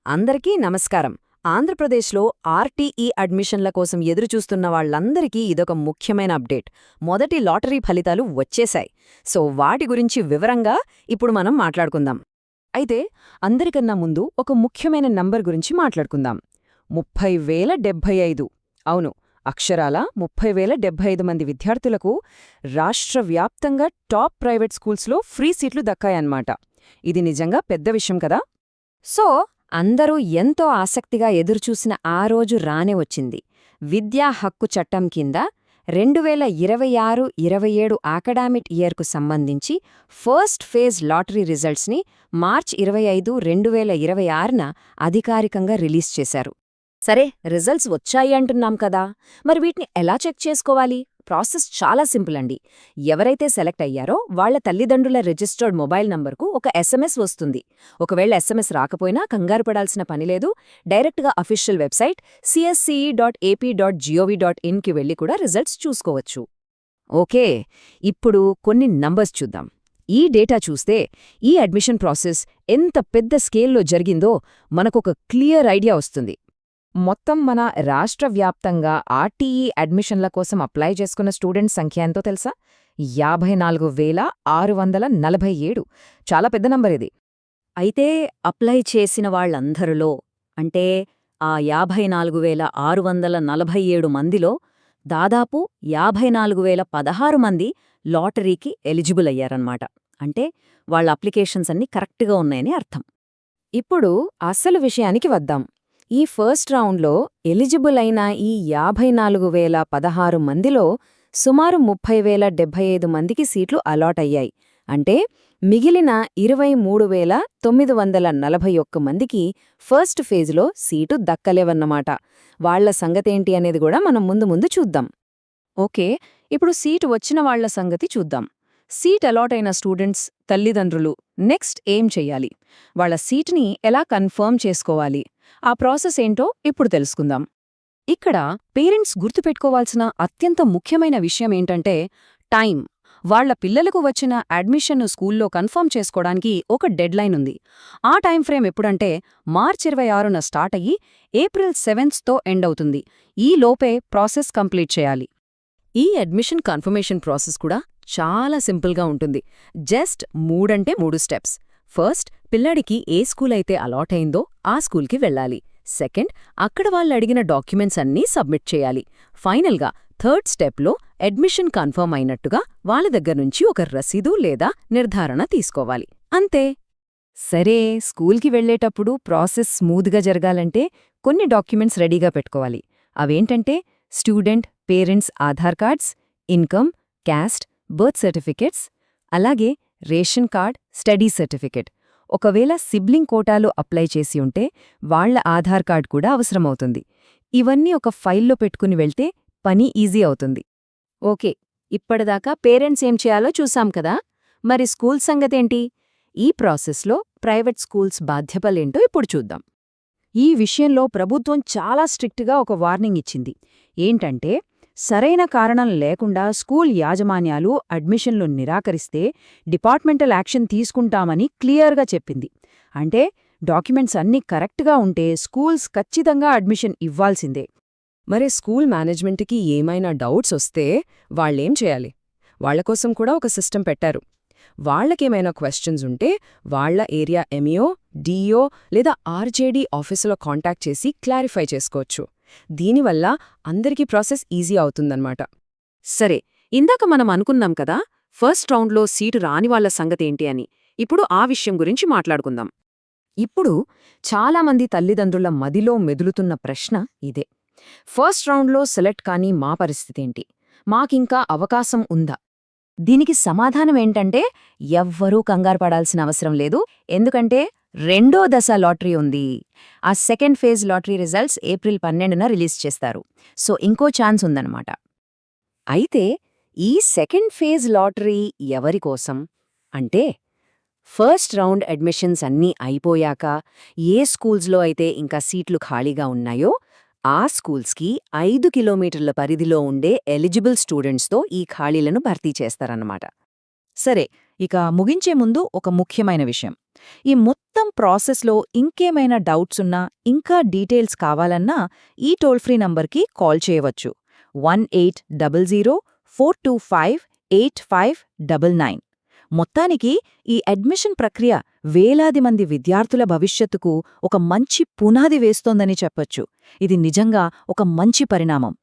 అందరికీ నమస్కారం. ఆంధ్రప్రదేశ్లో ఆర్టీఈ అడ్మిషన్ల కోసం ఎదురుచూస్తున్న వాళ్లందరికీ ఇదొక ముఖ్యమైన అప్డేట్. మొదటి లాటరీ ఫలితాలు వచ్చేశాయి. సో వాటి గురించి వివరంగా ఇప్పుడు మనం మాట్లాడుకుందాం. అయితే అందరికన్నా ముందు ఒక ముఖ్యమైన నంబర్ గురించి మాట్లాడుకుందాం. 30,075. అవును, అక్షరాల 30,075 మంది విద్యార్థులకు రాష్ట్రవ్యాప్తంగా టాప్ ప్రైవేట్ స్కూల్స్లో ఫ్రీ సీట్లు దక్కాయన్నమాట. ఇది నిజంగా పెద్ద విషయం కదా. సో అందరూ ఎంతో ఆసక్తిగా ఎదురుచూసిన ఆ రోజు రానే వచ్చింది. విద్యా హక్కు చట్టం కింద 2026-27 అకాడమిక్ ఇయర్కు సంబంధించి ఫస్ట్ ఫేజ్ లాటరీ రిజల్ట్స్ని మార్చ్ 25, 2026న అధికారికంగా రిలీజ్ చేశారు. సరే, రిజల్ట్స్ వచ్చాయి అంటున్నాం కదా, మరి వీటిని ఎలా చెక్ చేసుకోవాలి? ప్రాసెస్ చాలా సింపుల్ అండి. ఎవరైతే సెలెక్ట్ అయ్యారో వాళ్ల తల్లిదండ్రుల రిజిస్టర్డ్ మొబైల్ నంబర్కు ఒక SMS వస్తుంది. ఒకవేళ SMS రాకపోయినా కంగారు పడాల్సిన పనిలేదు. డైరెక్ట్గా అఫీషియల్ వెబ్సైట్ csce.ap.gov.in కి వెళ్లి కూడా రిజల్ట్స్ చూసుకోవచ్చు. ఓకే, ఇప్పుడు కొన్ని నంబర్స్ చూద్దాం. ఈ డేటా చూస్తే ఈ అడ్మిషన్ ప్రాసెస్ ఎంత పెద్ద స్కేల్లో జరిగిందో మనకొక క్లియర్ ఐడియా వస్తుంది. మొత్తం మన రాష్ట్రవ్యాప్తంగా ఆర్టీఈ అడ్మిషన్ల కోసం అప్లై చేసుకున్న స్టూడెంట్స్ సంఖ్య ఎంతో తెలుసా? 54,647. చాలా పెద్ద నంబర్ ఇది. అయితే అప్లై చేసిన వాళ్లందరిలో, అంటే ఆ 54,647 మందిలో దాదాపు 54,016 మంది లాటరీకి ఎలిజిబుల్ అయ్యారన్నమాట. అంటే వాళ్ల అప్లికేషన్స్ అన్నీ కరెక్ట్గా ఉన్నాయని అర్థం. ఇప్పుడు అసలు విషయానికి వద్దాం. ఈ ఫస్ట్ రౌండ్లో ఎలిజిబుల్ అయిన ఈ 54,016 మందిలో సుమారు 30,075 మందికి సీట్లు అలాట్ అయ్యాయి. అంటే మిగిలిన 23,941 మందికి ఫస్ట్ ఫేజ్లో సీటు దక్కలేవన్నమాట. వాళ్ల సంగతేంటి అనేది కూడా మనం ముందు చూద్దాం. ఓకే, ఇప్పుడు సీటు వచ్చిన వాళ్ల సంగతి చూద్దాం. సీట్ అలాట్ అయిన స్టూడెంట్స్ తల్లిదండ్రులు నెక్స్ట్ ఏం చెయ్యాలి? వాళ్ల సీటుని ఎలా కన్ఫర్మ్ చేసుకోవాలి? ఆ ప్రాసెస్ ఏంటో ఇప్పుడు తెలుసుకుందాం. ఇక్కడ పేరెంట్స్ గుర్తుపెట్టుకోవాల్సిన అత్యంత ముఖ్యమైన విషయమేంటంటే టైం. వాళ్ల పిల్లలకు వచ్చిన అడ్మిషన్ను స్కూల్లో కన్ఫర్మ్ చేసుకోవడానికి ఒక డెడ్లైన్ ఉంది. ఆ టైం ఫ్రేమ్ ఎప్పుడంటే మార్చ్ 26న స్టార్ట్ అయ్యి ఏప్రిల్ 7తో ఎండ్ అవుతుంది. ఈ లోపే ప్రాసెస్ కంప్లీట్ చేయాలి. ఈ అడ్మిషన్ కన్ఫర్మేషన్ ప్రాసెస్ కూడా చాలా సింపుల్గా ఉంటుంది. Just 3 steps. ఫస్ట్, పిల్లాడికి ఏ స్కూల్ అయితే అలాట్ అయిందో ఆ స్కూల్కి వెళ్ళాలి. సెకండ్, అక్కడ వాళ్ళు అడిగిన డాక్యుమెంట్స్ అన్నీ సబ్మిట్ చేయాలి. ఫైనల్గా థర్డ్ స్టెప్లో అడ్మిషన్ కన్ఫర్మ్ అయినట్టుగా వాళ్ళ దగ్గర్నుంచి ఒక రసీదు లేదా నిర్ధారణ తీసుకోవాలి. అంతే. సరే, స్కూల్కి వెళ్లేటప్పుడు ప్రాసెస్ స్మూత్గా జరగాలంటే కొన్ని డాక్యుమెంట్స్ రెడీగా పెట్టుకోవాలి. అవేంటంటే student parents Aadhaar cards, income, caste, birth certificates, అలాగే రేషన్ కార్డ్, స్టడీ సర్టిఫికెట్. ఒకవేళ సిబ్లింగ్ కోటాలో అప్లై చేసి ఉంటే వాళ్ల ఆధార్ కార్డ్ కూడా అవసరమవుతుంది. ఇవన్నీ ఒక ఫైల్లో పెట్టుకుని వెళ్తే పని ఈజీ అవుతుంది. ఓకే, ఇప్పటిదాకా పేరెంట్స్ ఏం చేయాలో చూసాం కదా, మరి స్కూల్ సంగతేంటి? ఈ ప్రాసెస్లో ప్రైవేట్ స్కూల్స్ బాధ్యతలేంటో ఇప్పుడు చూద్దాం. ఈ విషయంలో ప్రభుత్వం చాలా స్ట్రిక్ట్గా ఒక వార్నింగ్ ఇచ్చింది. ఏంటంటే సరైన కారణం లేకుండా స్కూల్ యాజమాన్యాలు అడ్మిషన్లు నిరాకరిస్తే డిపార్ట్మెంటల్ యాక్షన్ తీసుకుంటామని క్లియర్గా చెప్పింది. అంటే డాక్యుమెంట్స్ అన్నీ కరెక్ట్గా ఉంటే స్కూల్స్ ఖచ్చితంగా అడ్మిషన్ ఇవ్వాల్సిందే. మరి స్కూల్ మేనేజ్మెంట్కి ఏమైనా డౌట్స్ వస్తే వాళ్లేం చేయాలి? వాళ్లకోసం కూడా ఒక సిస్టమ్ పెట్టారు. వాళ్లకేమైనా క్వశ్చన్స్ ఉంటే వాళ్ల ఏరియా ఎంఈఓ, డిఈఓ లేదా ఆర్జేడీ ఆఫీసులో కాంటాక్ట్ చేసి క్లారిఫై చేసుకోవచ్చు. దీనివల్ల అందరికీ ప్రాసెస్ ఈజీ అవుతుందన్నమాట. సరే, ఇందాక మనం అనుకున్నాం కదా ఫస్ట్ రౌండ్లో సీటు రాని వాళ్ల సంగతేంటి అని. ఇప్పుడు ఆ విషయం గురించి మాట్లాడుకుందాం. ఇప్పుడు చాలామంది తల్లిదండ్రుల మదిలో మెదులుతున్న ప్రశ్న ఇదే. ఫస్ట్ రౌండ్లో సెలెక్ట్ కాని మా పరిస్థితేంటి? మాకింకా అవకాశం ఉందా? దీనికి సమాధానమేంటంటే ఎవ్వరూ కంగారు పడాల్సిన అవసరం లేదు. ఎందుకంటే రెండో దశ లాటరీ ఉంది. ఆ second phase lottery results April 12న రిలీజ్ చేస్తారు. సో ఇంకో ఛాన్స్ ఉందన్నమాట. అయితే ఈ సెకండ్ ఫేజ్ లాటరీ ఎవరికోసం అంటే ఫస్ట్ రౌండ్ అడ్మిషన్స్ అన్నీ అయిపోయాక ఏ స్కూల్స్లో అయితే ఇంకా సీట్లు ఖాళీగా ఉన్నాయో ఆ స్కూల్స్కి 5 కిలోమీటర్ల పరిధిలో ఉండే ఎలిజిబుల్ స్టూడెంట్స్తో ఈ ఖాళీలను భర్తీ చేస్తారన్నమాట. సరే, ఇక ముగించే ముందు ఒక ముఖ్యమైన విషయం. ఈ మొత్తం ప్రాసెస్లో ఇంకేమైనా డౌట్స్ ఉన్నా, ఇంకా డీటెయిల్స్ కావాలన్నా ఈ టోల్ ఫ్రీ నంబర్కి కాల్ చేయవచ్చు. 1800-425-8599. మొత్తానికి ఈ అడ్మిషన్ ప్రక్రియ వేలాది మంది విద్యార్థుల భవిష్యత్తుకు ఒక మంచి పునాది వేస్తోందని చెప్పొచ్చు. ఇది నిజంగా ఒక మంచి పరిణామం.